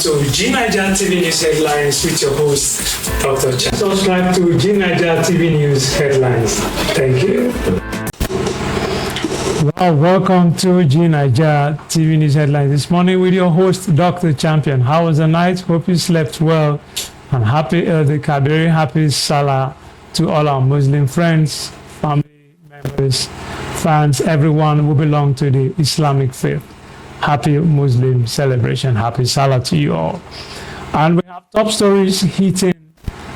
to G9Ija Tv News Headlines with your host, Dr. Chan. Subscribe to G9Ija TV News Headlines. Thank you. Well, welcome to G9Ija TV News Headlines this morning with your host, Dr. Champion. How was the night? Hope you slept well. And happy Eid-el-Kabir, happy Salah to all our Muslim friends, family members, fans, everyone who belong to the Islamic faith. Happy Muslim celebration. Happy Salah to you all. And we have top stories hitting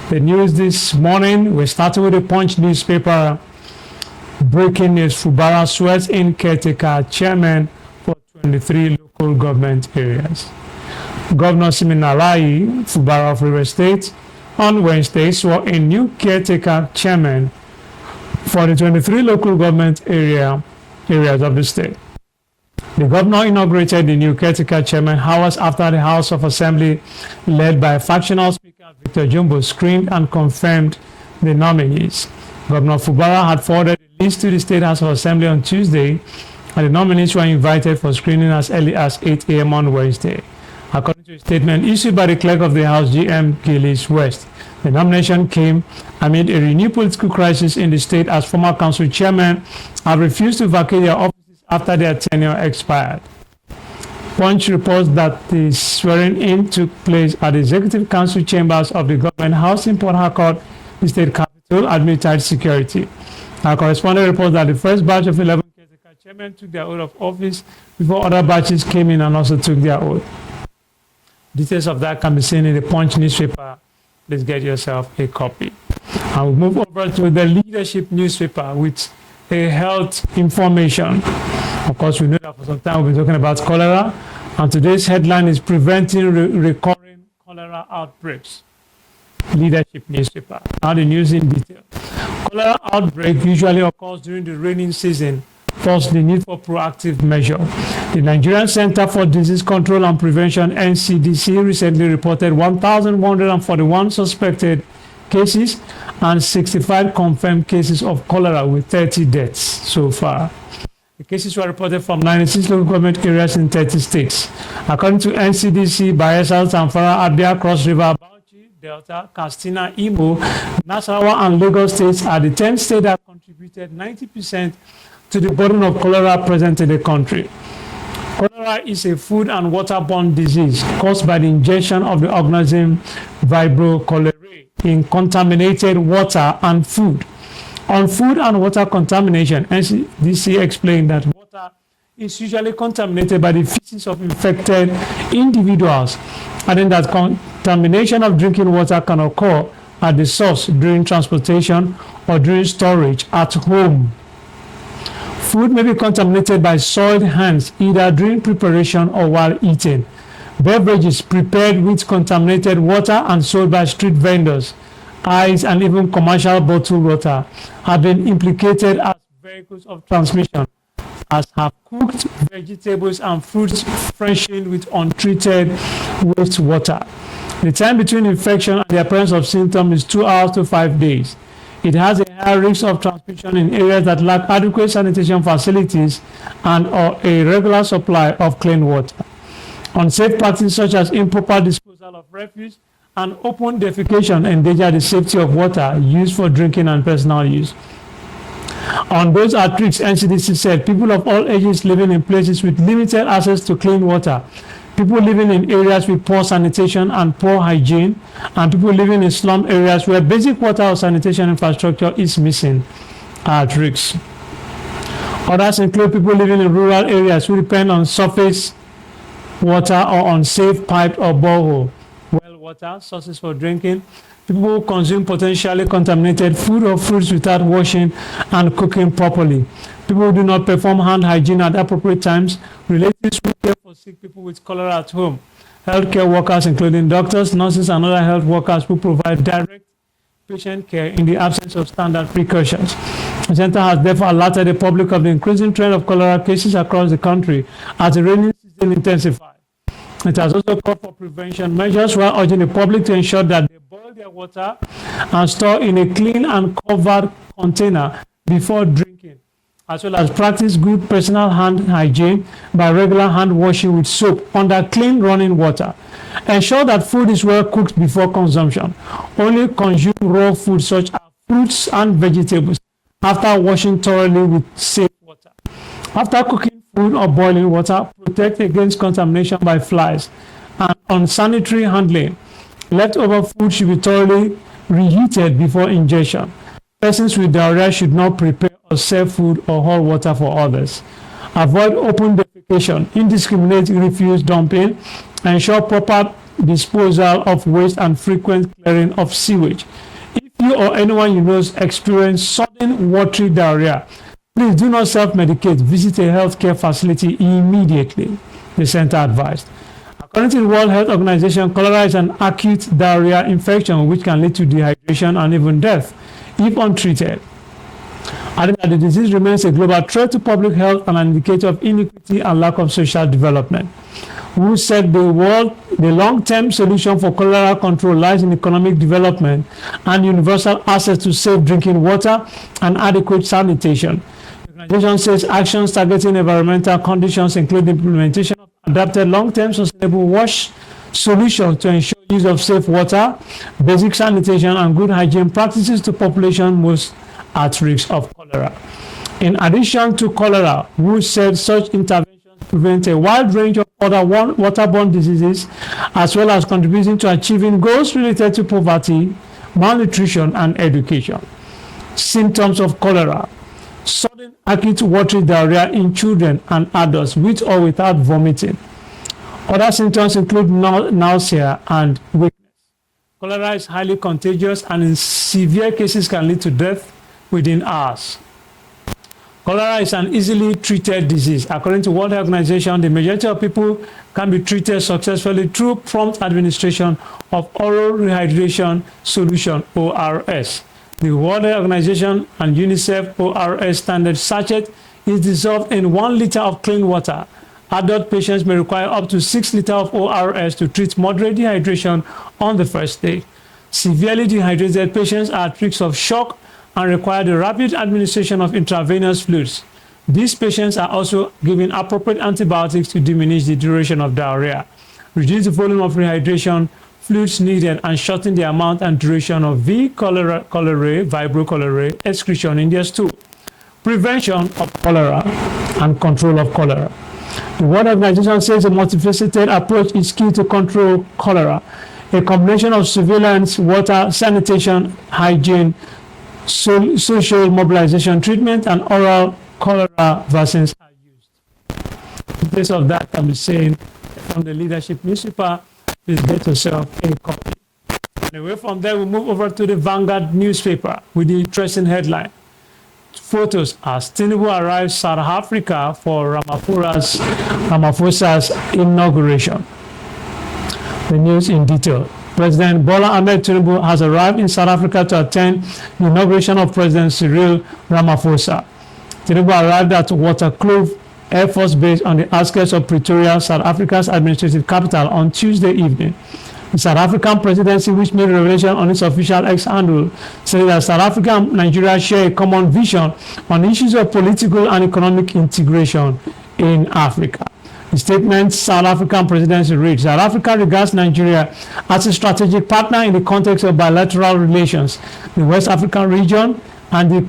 the news this morning. We're starting with the Punch newspaper. Breaking news: Fubara swears in caretaker chairman for 23 local government areas. Governor Siminalayi Fubara of River State on Wednesday swore in new caretaker chairman for the 23 local government areas of the state. The governor inaugurated the new caretaker chairman hours after the House of Assembly, led by factional Speaker Victor Jumbo, screened and confirmed the nominees. Governor Fubara had forwarded the list to the State House of Assembly on Tuesday, and the nominees were invited for screening as early as 8 a.m. on Wednesday. According to a statement issued by the clerk of the House, G.M. Gillis West, the nomination came amid a renewed political crisis in the state as former council chairmen have refused to vacate their offices after their tenure expired. Punch reports that the swearing-in took place at the Executive Council chambers of the Government House in Port Harcourt, the state capital, amid tight security. Our correspondent reports that the first batch of 11 caretaker chairmen took their oath of office before other batches came in and also took their oath. Details of that can be seen in the Punch newspaper. Please get yourself a copy. And we'll move over to the Leadership newspaper with a health information. Of course, we know that for some time we've been talking about cholera, and today's headline is Preventing Recurring Cholera Outbreaks. Leadership newspaper. Now the news in detail. Cholera outbreak usually occurs during the rainy season, thus the need for proactive measure. The Nigerian Center for Disease Control and Prevention, NCDC, recently reported 1,141 suspected cases and 65 confirmed cases of cholera with 30 deaths so far. The cases were reported from 96 local government areas in 30 states. According to NCDC, Bayelsa, Zamfara, Abia, Cross River, Bauchi, Delta, Katsina, Imo, Nasarawa, and Lagos states are the 10 states that contributed 90% to the burden of cholera present in the country. Cholera is a food and waterborne disease caused by the ingestion of the organism Vibrio cholerae in contaminated water and food. On food and water contamination, NCDC explained that water is usually contaminated by the feces of infected individuals, and then that contamination of drinking water can occur at the source during transportation or during storage at home. Food may be contaminated by soiled hands either during preparation or while eating. Beverages prepared with contaminated water and sold by street vendors, ice, and even commercial bottled water have been implicated as vehicles of transmission, as have cooked vegetables and fruits freshened with untreated wastewater. The time between infection and the appearance of symptoms is 2 hours to 5 days. It has a high risk of transmission in areas that lack adequate sanitation facilities and or a regular supply of clean water. Unsafe practices such as improper disposal of refuse and open defecation endanger the safety of water used for drinking and personal use. On those at risk, NCDC said people of all ages living in places with limited access to clean water, people living in areas with poor sanitation and poor hygiene, and people living in slum areas where basic water or sanitation infrastructure is missing are at risk. Others include people living in rural areas who depend on surface water or unsafe piped or borehole well water sources for drinking, people who consume potentially contaminated food or fruits without washing and cooking properly, people who do not perform hand hygiene at appropriate times, relatives who care for sick people with cholera at home, healthcare workers including doctors, nurses, and other health workers who provide direct patient care in the absence of standard precautions. The center has therefore alerted the public of the increasing trend of cholera cases across the country as the rainy season intensifies. It has also called for prevention measures while urging the public to ensure that they boil their water and store in a clean and covered container before drinking, as well as practice good personal hand hygiene by regular hand washing with soap under clean running water. Ensure that food is well cooked before consumption. Only consume raw food such as fruits and vegetables after washing thoroughly with safe water. After cooking food or boiling water, protect against contamination by flies and unsanitary handling. Leftover food should be thoroughly reheated before ingestion. Persons with diarrhea should not prepare or serve food or hold water for others. Avoid open defecation, indiscriminate refuse dumping, ensure proper disposal of waste and frequent clearing of sewage. If you or anyone you know experience sudden watery diarrhea, please do not self-medicate. Visit a healthcare facility immediately, the center advised. According to the World Health Organization, cholera is an acute diarrhea infection which can lead to dehydration and even death if untreated. Adding that the disease remains a global threat to public health and an indicator of inequity and lack of social development. Who said the long-term solution for cholera control lies in economic development and universal access to safe drinking water and adequate sanitation. The organization says actions targeting environmental conditions include the implementation of adapted long-term sustainable wash solutions to ensure use of safe water, basic sanitation, and good hygiene practices to populations most at risk of cholera. In addition to cholera, WHO said such interventions prevent a wide range of other waterborne diseases, as well as contributing to achieving goals related to poverty, malnutrition, and education. Symptoms of cholera: sudden acute watery diarrhea in children and adults with or without vomiting. Other symptoms include nausea and weakness. Cholera is highly contagious and in severe cases can lead to death within hours. Cholera is an easily treated disease. According to World Health Organization, the majority of people can be treated successfully through prompt administration of oral rehydration solution, ORS. The World Health Organization and UNICEF ORS standard sachet is dissolved in 1 liter of clean water. Adult patients may require up to 6 liters of ORS to treat moderate dehydration on the first day. Severely dehydrated patients are at risk of shock and require the rapid administration of intravenous fluids. These patients are also given appropriate antibiotics to diminish the duration of diarrhea, reduce the volume of rehydration fluids needed, and shorten the amount and duration of vibrio cholerae excretion in their stool. Prevention of cholera and control of cholera. The World Organization says a multifaceted approach is key to control cholera. A combination of surveillance, water, sanitation, hygiene, social mobilization treatment, and oral cholera vaccines are used. In place of that, can be seen from the leadership newspaper. Please get yourself a copy. And away from there, we move over to the Vanguard newspaper with the interesting headline. Photos as Tinubu arrives South Africa for Ramaphosa's inauguration. The news in detail. President Bola Ahmed Tinubu has arrived in South Africa to attend the inauguration of President Cyril Ramaphosa. Tinubu arrived at Waterkloof Air Force Base on the outskirts of Pretoria, South Africa's administrative capital, on Tuesday evening. The South African presidency, which made a revelation on its official X handle, said that South Africa and Nigeria share a common vision on issues of political and economic integration in Africa. The statement South African presidency reads, South Africa regards Nigeria as a strategic partner in the context of bilateral relations, the West African region, and the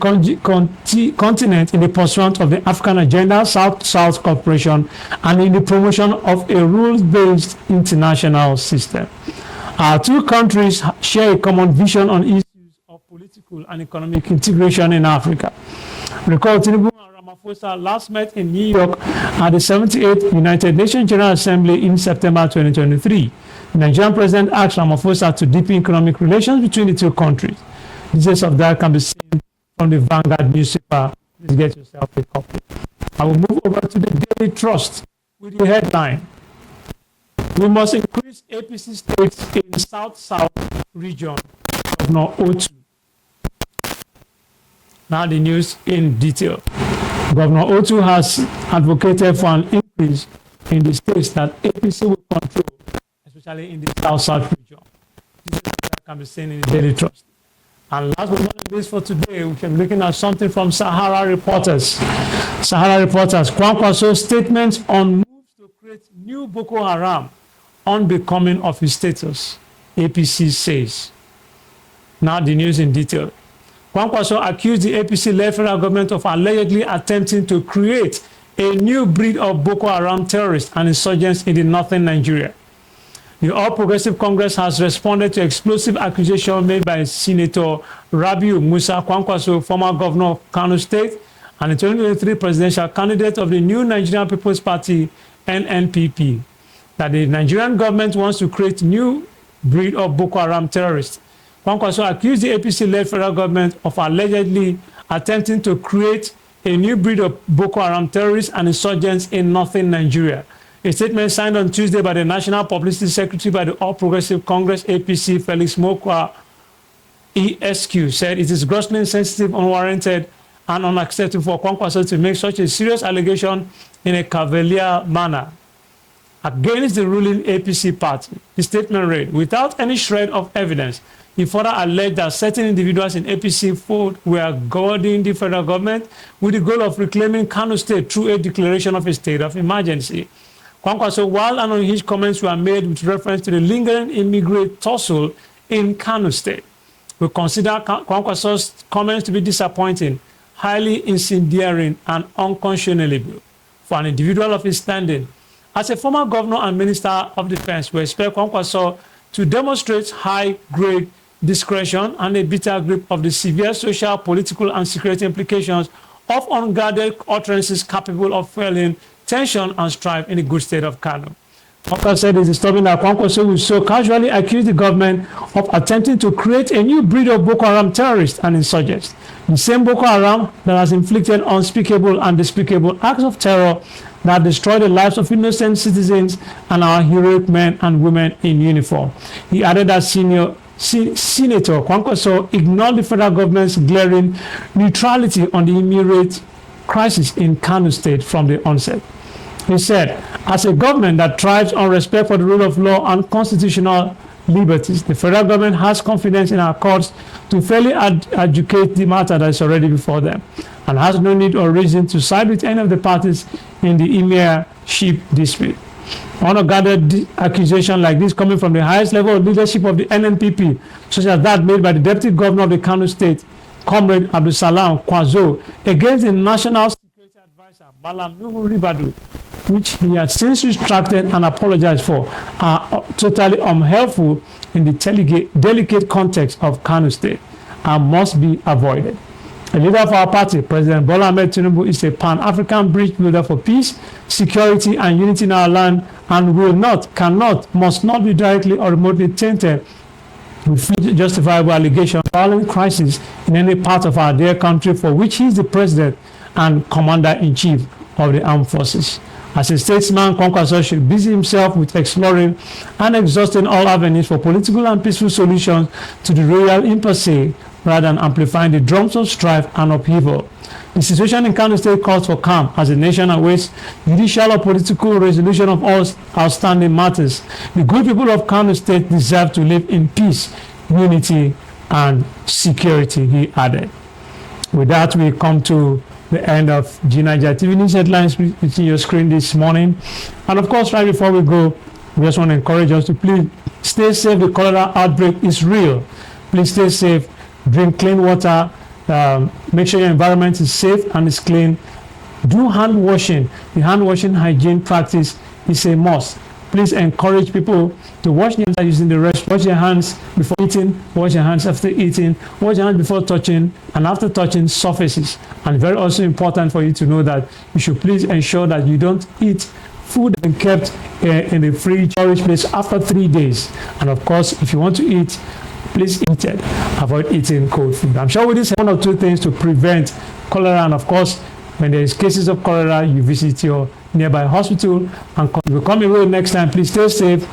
continent in the pursuit of the African Agenda, South-South cooperation, and in the promotion of a rules-based international system. Our two countries share a common vision on issues of political and economic integration in Africa. Recall, Tinubu and Ramaphosa last met in New York at the 78th United Nations General Assembly in September 2023. The Nigerian president asked Ramaphosa to deepen economic relations between the two countries. Details of that can be seen from the Vanguard newspaper. Please get yourself a copy. I will move over to the Daily Trust with the headline. We must increase APC states in South-South region. Governor Otu. Now the news in detail. Governor Otu has advocated for an increase in the states that APC will control, especially in the South-South region. This can be seen in the Daily Trust. And last but not least for today, we can be looking at something from Sahara Reporters. Sahara Reporters, Kwankwaso's statements on moves to create new Boko Haram unbecoming of his status, APC says. Now the news in detail. Kwankwaso accused the APC-led federal government of allegedly attempting to create a new breed of Boko Haram terrorists and insurgents in the northern Nigeria. The All Progressive Congress has responded to explosive accusations made by Senator Rabiu Musa Kwankwaso, former governor of Kano State and the 2023 presidential candidate of the new Nigerian People's Party, NNPP, that the Nigerian government wants to create a new breed of Boko Haram terrorists. Kwankwaso accused the APC-led federal government of allegedly attempting to create a new breed of Boko Haram terrorists and insurgents in northern Nigeria. A statement signed on Tuesday by the National Publicity Secretary by the All Progressive Congress APC, Felix Mokwa ESQ, said it is grossly insensitive, unwarranted, and unacceptable for Kwankwaso to make such a serious allegation in a cavalier manner against the ruling APC party. The statement read, without any shred of evidence, he further alleged that certain individuals in APC fold were guarding the federal government with the goal of reclaiming Kano State through a declaration of a state of emergency. Kwankwaso, while unhinged comments were made with reference to the lingering immigrant tussle in Kano State, we consider Kwankwaso's comments to be disappointing, highly incendiary, and unconscionable for an individual of his standing. As a former governor and minister of defense, we expect Kwankwaso to demonstrate high-grade discretion and a bitter grip of the severe social, political, and security implications of unguarded utterances capable of fueling tension and strife in the good state of Kano. Kwankwaso said it's disturbing that Kwankwaso will so casually accuse the government of attempting to create a new breed of Boko Haram terrorists and insurgents. The same Boko Haram that has inflicted unspeakable and despicable acts of terror that destroyed the lives of innocent citizens and our heroic men and women in uniform. He added that Senator Kwankwaso ignored the federal government's glaring neutrality on the immediate crisis in Kano State from the onset. He said, as a government that thrives on respect for the rule of law and constitutional liberties, the federal government has confidence in our courts to fairly adjudicate the matter that is already before them, and has no need or reason to side with any of the parties in the emirship dispute. Unguarded accusation like this coming from the highest level of leadership of the NNPP, such as that made by the Deputy Governor of the Kano State, Comrade Abdulsalam Kwazo, against the National Security Advisor, Malam Nuhu Ribadu, which he has since retracted and apologized for, are totally unhelpful in the delicate context of Kano State and must be avoided. The leader of our party, President Bola Ahmed Tinubu, is a pan-African bridge builder for peace, security, and unity in our land, and will not, cannot, must not be directly or remotely tainted with justifiable allegations of violent crisis in any part of our dear country for which he is the president and commander-in-chief of the armed forces. As a statesman, Kwankwaso should busy himself with exploring and exhausting all avenues for political and peaceful solutions to the royal impasse, rather than amplifying the drums of strife and upheaval. The situation in Kano State calls for calm as the nation awaits judicial or political resolution of all outstanding matters. The good people of Kano State deserve to live in peace, unity, and security, he added. With that, we come to the end of G9Ija TV news headlines within your screen this morning. And of course, right before we go, we just want to encourage us to please stay safe. The cholera outbreak is real. Please stay safe. Drink clean water. Make sure your environment is safe and is clean. Do hand washing. The hand washing hygiene practice is a must. Please encourage people to wash their hands using the rest. Wash your hands before eating, wash your hands after eating, wash your hands before touching, and after touching surfaces. And very also important for you to know that you should please ensure that you don't eat food and kept in the fridge storage place after 3 days. And of course, if you want to eat, please eat it. Avoid eating cold food. I'm sure with this one or two things to prevent cholera. And of course, when there is cases of cholera, you visit your nearby hospital. And if you come away next time, please stay safe.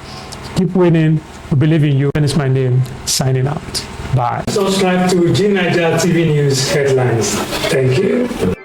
Keep winning. We believe in you. And it's my name. Signing out. Bye. Subscribe to G9Ija TV News Headlines. Thank you.